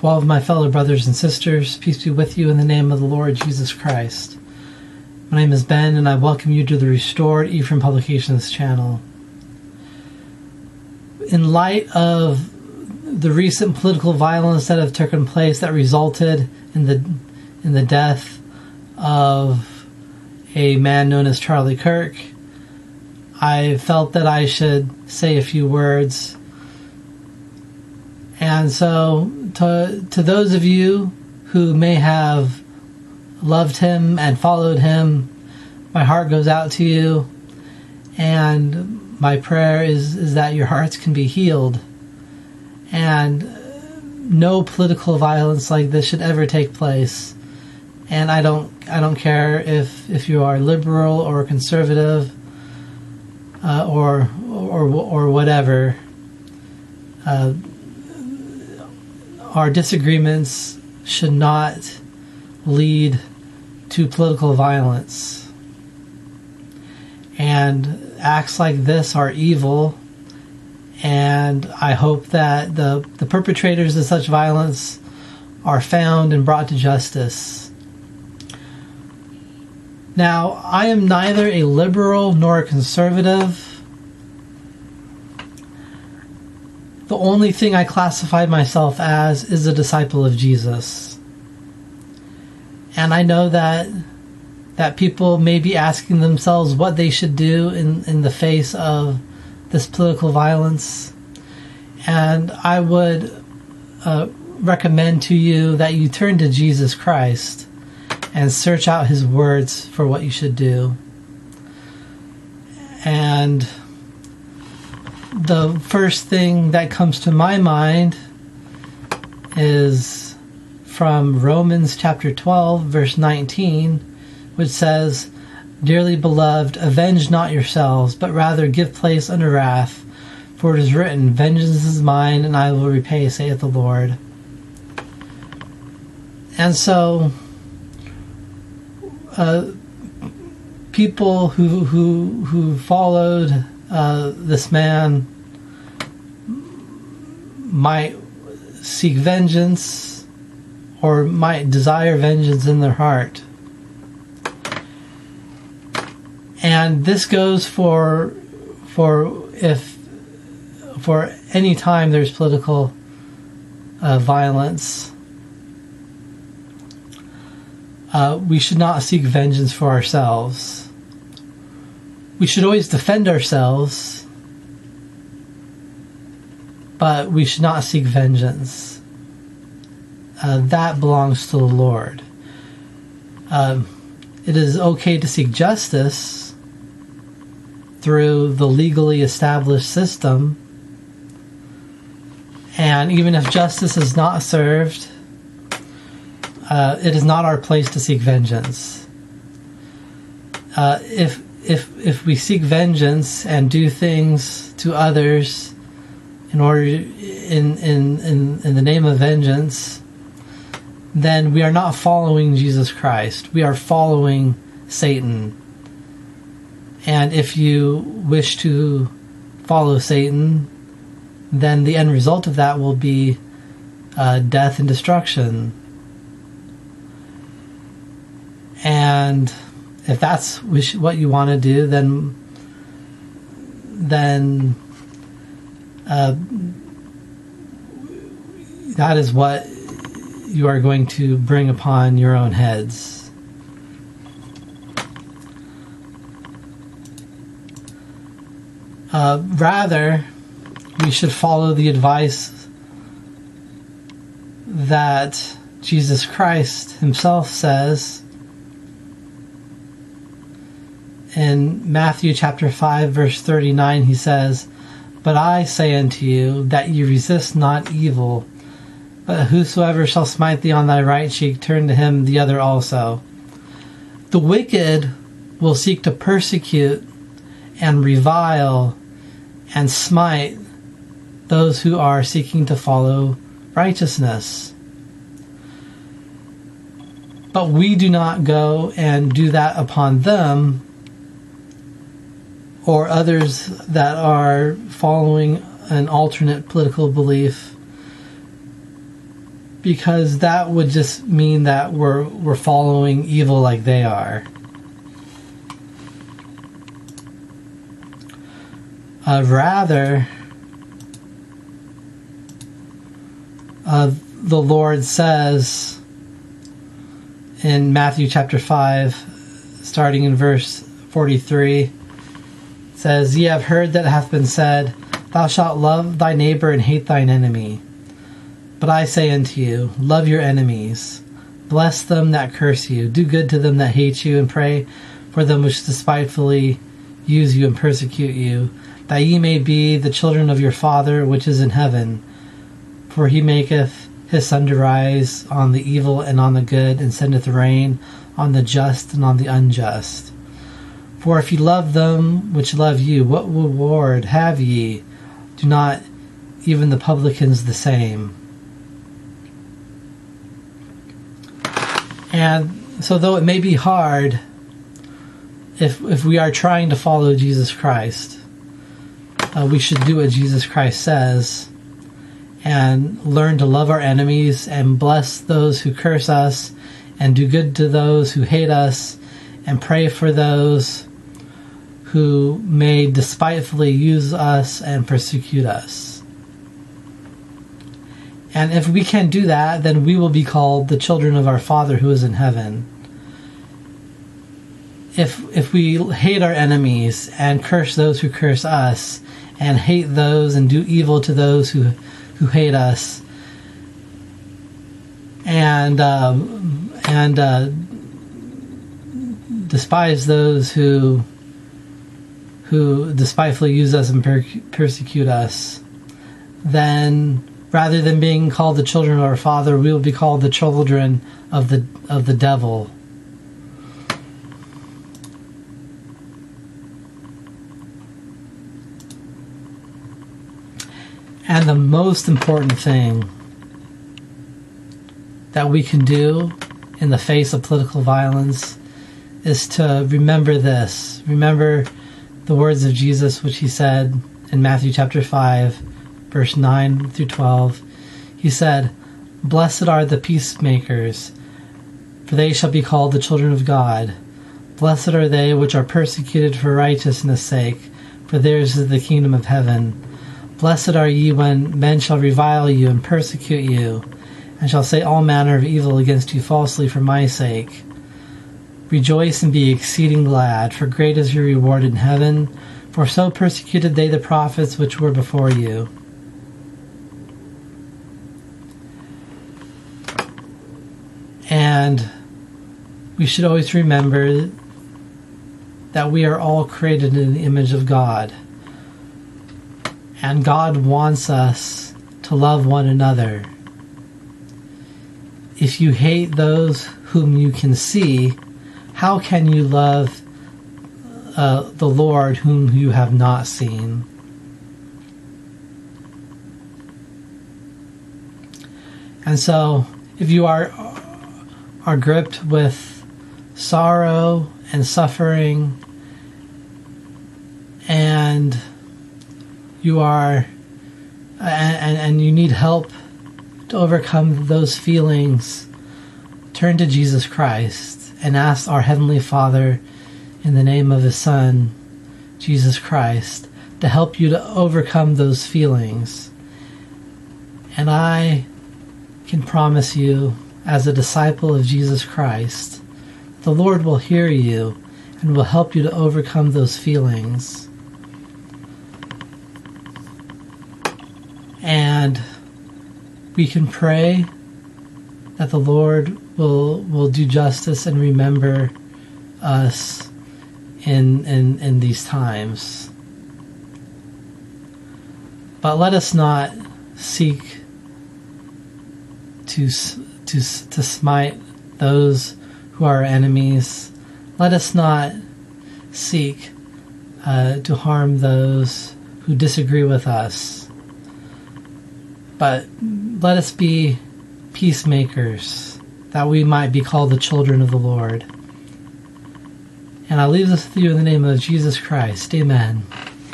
To all of my fellow brothers and sisters, peace be with you in the name of the Lord Jesus Christ. My name is Ben, and I welcome you to the Restored Ephraim Publications channel. In light of the recent political violence that have taken place that resulted in the death of a man known as Charlie Kirk, I felt that I should say a few words. And so, to those of you who may have loved him and followed him, my heart goes out to you, and my prayer is that your hearts can be healed, and no political violence like this should ever take place. And I don't care if you are liberal or conservative, or whatever. Our disagreements should not lead to political violence. And acts like this are evil, and I hope that the perpetrators of such violence are found and brought to justice. Now, I am neither a liberal nor a conservative. The only thing I classified myself as is a disciple of Jesus. And I know that people may be asking themselves what they should do in the face of this political violence. And I would recommend to you that you turn to Jesus Christ and search out his words for what you should do. And the first thing that comes to my mind is from Romans chapter 12, verse 19, which says, "Dearly beloved, avenge not yourselves, but rather give place unto wrath. For it is written, Vengeance is mine, and I will repay, saith the Lord." And so, people who followed this man might seek vengeance or might desire vengeance in their heart. And this goes for any time there's political violence. We should not seek vengeance for ourselves. We should always defend ourselves, but we should not seek vengeance. That belongs to the Lord. It is okay to seek justice through the legally established system, and even if justice is not served, it is not our place to seek vengeance. If we seek vengeance and do things to others in the name of vengeance, then we are not following Jesus Christ. We are following Satan. And if you wish to follow Satan, then the end result of that will be death and destruction. And if that's what you want to do, then that is what you are going to bring upon your own heads. Rather, we should follow the advice that Jesus Christ himself says in Matthew chapter 5, verse 39. He says, "But I say unto you, that ye resist not evil, but whosoever shall smite thee on thy right cheek, turn to him the other also." The wicked will seek to persecute and revile and smite those who are seeking to follow righteousness. But we do not go and do that upon them or others that are following an alternate political belief. because that would just mean that we're following evil like they are. Rather, the Lord says in Matthew chapter 5, starting in verse 43, says, "Ye have heard that it hath been said, Thou shalt love thy neighbor and hate thine enemy. But I say unto you, love your enemies, bless them that curse you, do good to them that hate you, and pray for them which despitefully use you and persecute you, that ye may be the children of your Father which is in heaven. For he maketh his sun to rise on the evil and on the good, and sendeth rain on the just and on the unjust. For if ye love them which love you, what reward have ye? Do not even the publicans the same?" And so though it may be hard, if we are trying to follow Jesus Christ, we should do what Jesus Christ says and learn to love our enemies and bless those who curse us and do good to those who hate us and pray for those who may despitefully use us and persecute us. And if we can do that, then we will be called the children of our Father who is in heaven. If we hate our enemies and curse those who curse us and hate those and do evil to those who hate us and despise those who despitefully use us and persecute us, then rather than being called the children of our Father, we will be called the children of the devil. And the most important thing that we can do in the face of political violence is to remember this. Remember the words of Jesus, which he said in Matthew chapter 5, verse 9 through 12. He said, "Blessed are the peacemakers, for they shall be called the children of God. Blessed are they which are persecuted for righteousness' sake, for theirs is the kingdom of heaven. Blessed are ye when men shall revile you and persecute you, and shall say all manner of evil against you falsely for my sake. Rejoice and be exceeding glad, for great is your reward in heaven, for so persecuted they the prophets which were before you." And we should always remember that we are all created in the image of God. And God wants us to love one another. If you hate those whom you can see, how can you love the Lord whom you have not seen? And so, if you are gripped with sorrow and suffering, and you are and you need help to overcome those feelings, turn to Jesus Christ and ask our Heavenly Father in the name of His Son, Jesus Christ, to help you to overcome those feelings. And I can promise you, as a disciple of Jesus Christ, the Lord will hear you and will help you to overcome those feelings. And we can pray that the Lord will do justice and remember us in these times. But let us not seek to smite those who are enemies. Let us not seek to harm those who disagree with us. But let us be peacemakers, that we might be called the children of the Lord. And I leave this with you in the name of Jesus Christ. Amen.